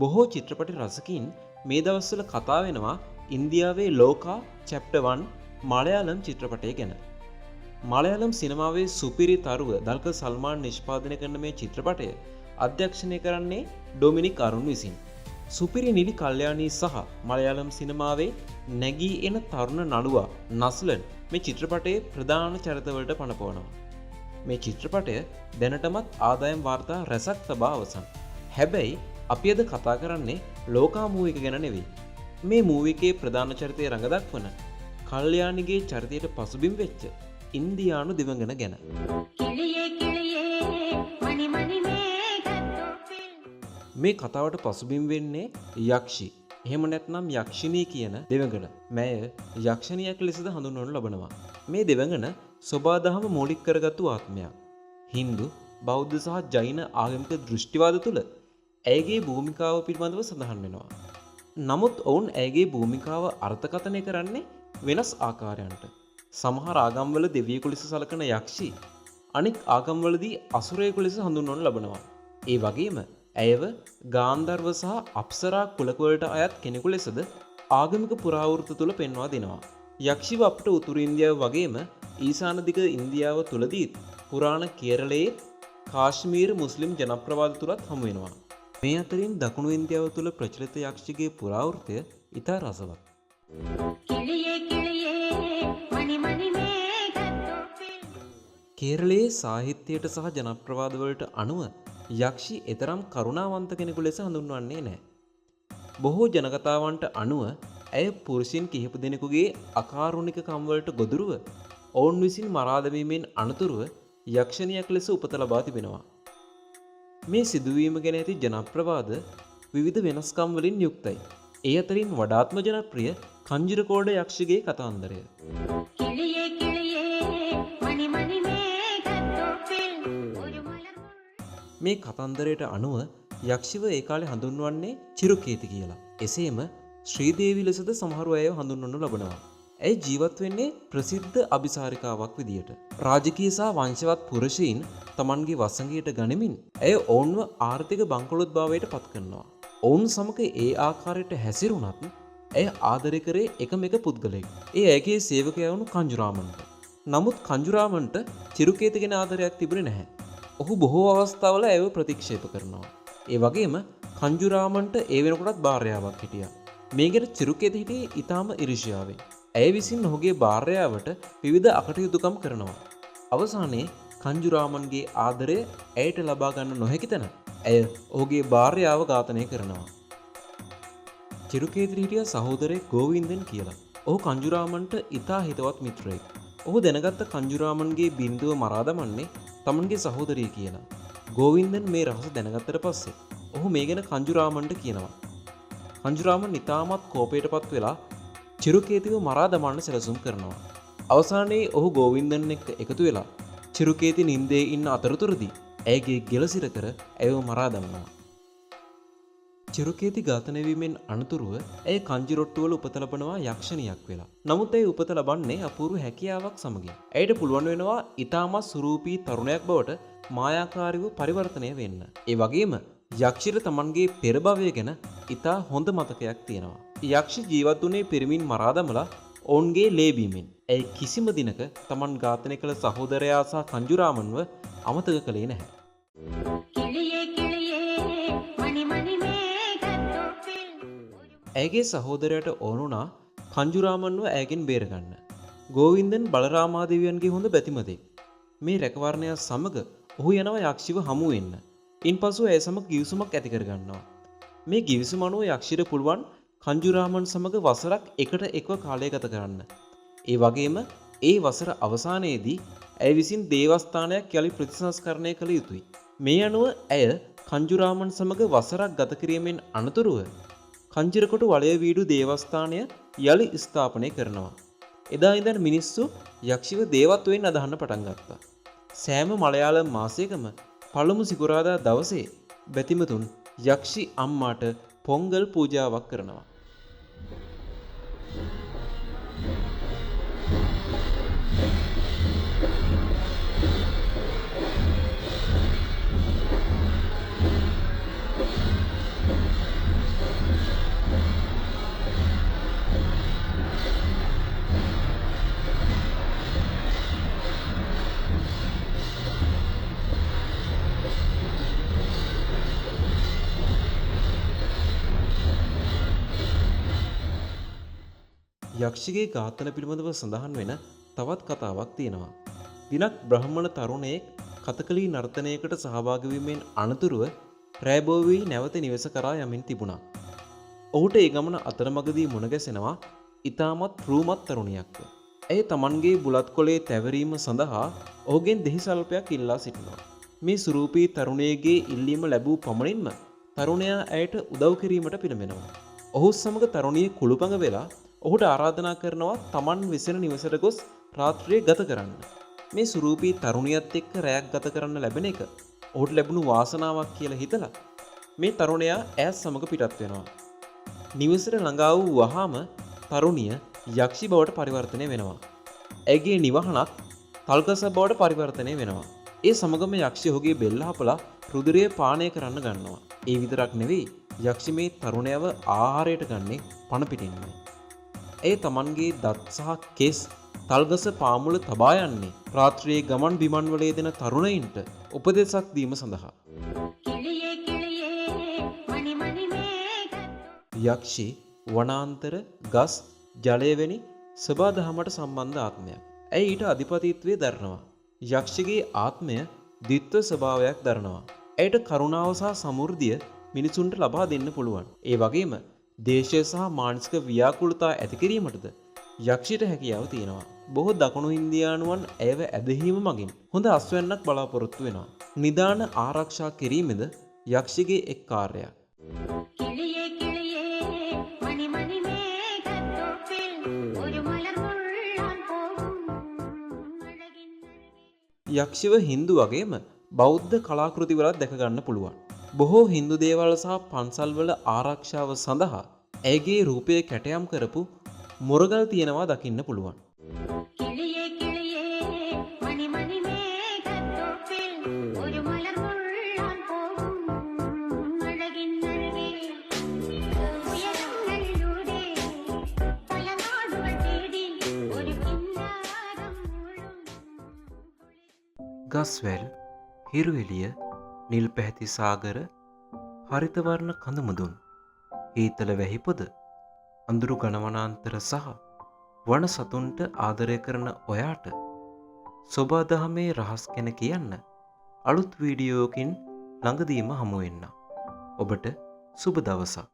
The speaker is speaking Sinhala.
බොහෝ චිත්‍රපටි රසිකින් මේ දවස්වල කතා වෙනවා ඉන්දියාවේ ලෝකා චැප්ටර් 1 මලයාලම් චිත්‍රපටය ගැන. මලයාලම් සිනමාවේ සුපිරි තරුව දල්ක සල්මාන් නිෂ්පාදනය කරන මේ චිත්‍රපටය අධ්‍යක්ෂණය කරන්නේ ඩොමිනික් අරුන් විසින්. සුපිරි නිලි කල්යාණී සහ මලයාලම් සිනමාවේ නැගී එන තරුණ නළුවා නස්ලන් මේ චිත්‍රපටයේ ප්‍රධාන චරිතවලට පනපවනවා. මේ චිත්‍රපටය දැනටමත් ආදායම් වාර්තා රැසක් තබා අවසන්. හැබැයි අපි අද කතා කරන්නේ ලෝකා මූවි එක ගැන නෙවෙයි. මේ මූවි එකේ ප්‍රධාන චරිතය රඟ දක්වන කල්යාණිගේ චරිතයට පසුබිම් වෙච්ච ඉන්දියානු දිවඟන ගැන. මේ කතාවට පසුබිම් වෙන්නේ යක්ෂි. එහෙම නැත්නම් යක්ෂිනී කියන දෙවඟන. මැය යක්ෂණියක් ලෙසද හඳුන්වනු ලබනවා. මේ දෙවඟන සෝබාදහම මූලික කරගත්තු ආත්මයක්. හින්දු, බෞද්ධ සහ ජෛන ආගමික දෘෂ්ටිවාද තුළ ඇයගේ භූමිකාව පිළිබඳව සඳහන් වෙනවා. නමුත් ඔවුන් ඇයගේ භූමිකාව අර්ථකථනය කරන්නේ වෙනස් ආකාරයන්ට. සමහර ආගම්වල දෙවියෙකු ලෙස සලකන යක්ෂි අනෙක් ආගම්වලදී අසුරයෙකු ලෙස හඳුන්වනු ලබනවා. ඒ වගේම ඇයව ගාන්ධර්ව සහ අප්සරා කුලකවලට අයත් කෙනෙකු ලෙසද ආගමික පුරාවෘත්ත තුළ පෙන්වා දෙනවා. යක්ෂිව අපට උතුරු ඉන්දියාව වගේම ඊසාන දිග ඉන්දියාව තුලදීත් පුරාණ කේරළයේ කාශ්මීර මුස්ලිම් ජනප්‍රවාද තුලත් හමු වෙනවා. මේ අතරින් දකුණු ඉන්දියාව තුල ප්‍රචලිත යක්ෂිගේ පුරාවෘත්තය ඉතා රසවත්. කේරළයේ සාහිත්‍යයට සහ ජනප්‍රවාද වලට අනුව යක්ෂි එතරම් කරුණාවන්ත කෙනෙකු ලෙස හඳුන්වන්නේ නැහැ. බොහෝ ජනකතාවන්ට අනුව ඇය පුරුෂයන් කිහිප දෙනෙකුගේ අකාරුණික කම් වලට ගොදුරුව ඔවුන් විසින් මරා දැමීමෙන් අනතුරුව යක්ෂණියක් ලෙස උපත ලබා තිබෙනවා. මේ සිදුවීම ගැන ඇති ජනප්‍රවාද විවිධ වෙනස්කම් වලින් යුක්තයි. ඒ අතරින් වඩාත්ම ජනප්‍රිය කංජුරකෝඩ යක්ෂිගේ කතාන්දරය. මේ කතන්දරයට අනුව යක්ෂිව ඒ කාලේ හඳුන්වන්නේ චිරුකේති කියලා. එසේම ශ්‍රීදේවි ලෙසද සමහරු අයව හඳුන්වනු ලබනවා. ඇය ජීවත් වෙන්නේ ප්‍රසිද්ධ අபிසාරිකාවක් විදියට. රාජකීය සහ වංශවත් පුරුෂයින් තමන්ගේ වසඟයට ගනිමින් ඇය ඔවුන්ව ආර්ථික බංකොලොත්භාවයට පත් කරනවා. ඔවුන් සමග ඒ ආකාරයට හැසිරුණත් ඇය ආදරය කරේ එකම එක පුද්ගලයෙක්. ඒ ඇගේ සේවකයා වුණු කංජුරාමන්ට. නමුත් කංජුරාමන්ට චිරුකේති ගැන ආදරයක් තිබුණේ නැහැ. ඔහු බොහෝ අවස්ථාවල ඇයව ප්‍රතික්ෂේප කරනවා. ඒ වගේම කංජුරාමන්ට ඒ වෙනකොටත් භාර්යාවක් හිටියා. මේ ගැන චිරුකේති හිටියේ ඊටාම ඉරිෂ්‍යාවෙන්. ඇය විසින් ඔහුගේ භාර්යාවට විවිධ අකටයුතුකම් කරනවා. අවසානයේ කංජුරාමන්ගේ ආදරය ඇයට ලබා ගන්න නොහැකි තැන ඇය ඔහුගේ භාර්යාව ඝාතනය කරනවා. චිරුකේති හිටියා සහෝදරයෙක් ගෝවින්දන් කියලා. ඔහු කංජුරාමන්ට ඉතා හිතවත් මිත්‍රයෙක්. ඔහු දැනගත්ත කංජුරාමන්ගේ බිරිඳව මරා දමන්නේ තමන්ගේ සහෝදරිය කියලා. ගෝවින්දන් මේ රහස දැනගත්තට පස්සේ ඔහු මේ ගැන කංජුරාමන්ට කියනවා. කංජුරාමන් ඉතාමත් කෝපයටපත් වෙලා චිරුකේතිව මරා දමන්න සැලසුම් කරනවා. අවසානයේ ඔහු ගෝවින්දන් එක්ක එකතු වෙලා චිරුකේති නින්දේ ඉන්න අතරතුරදී ඇයගේ ගෙල සිර කර ඇයව මරා දමනවා. චිරුකේති ඝාතනය වීමෙන් අනතුරුව ඇය කංජිරොට්ටුවල උපත ලබනවා යක්ෂණියක් වෙලා. නමුත් ඇය උපත ලබන්නේ අපූර්ව හැකියාවක් සමගින්. ඇයට පුළුවන් වෙනවා ඊටමත් සුරූපී තරුණයක් බවට මායාකාරීව පරිවර්තනය වෙන්න. ඒ වගේම යක්ෂිට තමන්ගේ පෙර භවය ගැන ඉතා හොඳ මතකයක් තියෙනවා. යක්ෂ ජීවත් වුණේ පිරිමින් මරා දමලා ඔවුන්ගේ ලේ බීමෙන්. ඇය කිසිම දිනක තමන් ඝාතනය කළ සහෝදරයා සහ කංජුරාමන්ව අමතක කළේ නැහැ. ඇයගේ සහෝදරයට ඕනුණා කංජුරාමන්ව ඇයගෙන් බේරගන්න. ගෝවින්දන් බලරාමාදේවියන්ගේ හොඳ බැතිමතෙක්. මේ රැකවරණය සමග ඔහු යනවා යක්ෂිව හමු වෙන්න. ඉන්පසු ඇය සමග ගිවිසුමක් ඇති කරගන්නවා. මේ ගිවිසුම අනුව යක්ෂිට පුළුවන් කංජුරාමන් සමග වසරක් එකට එක්ව කාලය ගත කරන්න. ඒ වගේම ඒ වසර අවසානයේදී ඇය විසින් දේවස්ථානයක් යලි ප්‍රතිසංස්කරණය කළ යුතුයි. මේ අනුව ඇය කංජුරාමන් සමග වසරක් ගත කිරීමෙන් අනතුරුව කංජිරකොටු වලයවීඩු දේවස්ථානය යලි ස්ථාපනය කරනවා. එදා ඉඳන් මිනිස්සු යක්ෂිව දේවත්වයෙන් අදහන්න පටන් ගත්තා. සෑම මලයාලම් මාසයකම පළමු සිකුරාදා දවසේ බැතිමතුන් යක්ෂි අම්මාට පොංගල් පූජාවක් කරනවා. යක්ෂිගේ ඝාතන පිළිබඳව සඳහන් වෙන තවත් කතාවක් තියෙනවා. දිනක් බ්‍රාහ්මණ තරුණයෙක් කතකලි නර්තනයකට සහභාගී වීමෙන් අනතුරුව රෑබෝවි නැවත නිවස කරා යමින් තිබුණා. ඔහුට ඒ ගමන අතරමඟදී මුණ ගැසෙනවා ඊටමත් රූමත් තරුණියක්ව. ඇය Tamanගේ බුලත් කොලේ තැවරීම සඳහා ඔහුගෙන් දෙහිසල්පයක් ඉල්ලා සිටිනවා. මේ සුරූපී තරුණියගේ ඉල්ලීම ලැබූ පමණින්ම තරුණයා ඇයට උදව් කිරීමට පිළිඹෙනවා. ඔහු සමග තරුණිය කුළුපඟ වෙලා ඔහුට ආරාධනා කරනවා Taman විසින නිවසට ගොස් රාත්‍රිය ගත කරන්න. මේ සුරූපී තරුණියත් එක්ක රැයක් ගත කරන්න ලැබෙන එක ඔහුට ලැබුණු වාසනාවක් කියලා හිතලා මේ තරුණයා ඈත් සමග පිටත් වෙනවා. නිවසට ළඟා වූ වහාම තරුණිය යක්ෂි බවට පරිවර්තනය වෙනවා. ඇගේ නිවහනක් තල්ගස බවට පරිවර්තනය වෙනවා. ඒ සමගම යක්ෂි ඔහුගේ බෙල්ල හපලා රුධිරය පානය කරන්න ගන්නවා. ඒ විතරක් නෙවෙයි යක්ෂි මේ තරුණයව ආහාරයට ගන්නේ පණ පිටින්මයි. ඒ Tamanගේ දත් සහ කෙස් තල්ගස පාමුල තබා යන්නේ රාත්‍රියේ ගමන් බිමන් වල යෙදෙන තරුණයින්ට උපදෙසක් දීම සඳහා. යක්ෂි වනාන්තර ගස් ජලය වැනි සබාදහමට සම්බන්ධ ආත්මයක්. ඇය ඊට අධිපතිත්වයේ දරනවා. යක්ෂිගේ ආත්මය ද්විත්ව ස්වභාවයක් දරනවා. ඇයට කරුණාව සහ සමෘද්ධිය මිනිසුන්ට ලබා දෙන්න පුළුවන්. ඒ වගේම දේශය සහ මානසික ව්‍යාකූලතා ඇති කිරීමටද යක්ෂිට හැකියාව තියෙනවා. බොහෝ දකුණු ඉන්දියානුවන් ඇයව ඇදහිීම මගින් හොඳ අස්වැන්නක් බලාපොරොත්තු වෙනවා. නිදාන ආරක්ෂා කිරීමද යක්ෂිගේ එක් කාර්යයක්. යක්ෂිව හින්දු වගේම බෞද්ධ කලාකෘතිවලත් දැක ගන්න පුළුවන්. බොහෝ හින්දු දේවල් සහ පන්සල්වල ආරක්ෂාව සඳහා ඇයගේ රූපය කැටයම් කරපු මුරගල් තියෙනවා දකින්න පුළුවන්. ගස්වැල්, හිරුවෙලිය, නිල් පැහැති සාගර, හරිතවර්ණ කඳමුදුන්, හීතල වැහිපොද, අඳුරු ගණවනාන්තර සහ වන සතුන්ට ආදරය කරන ඔයාට සොබාදහමේ රහස් ගැන කියන්න අලුත් වීඩියෝකින් ළඟදීම හමු වෙන්න. ඔබට සුබ දවසක්.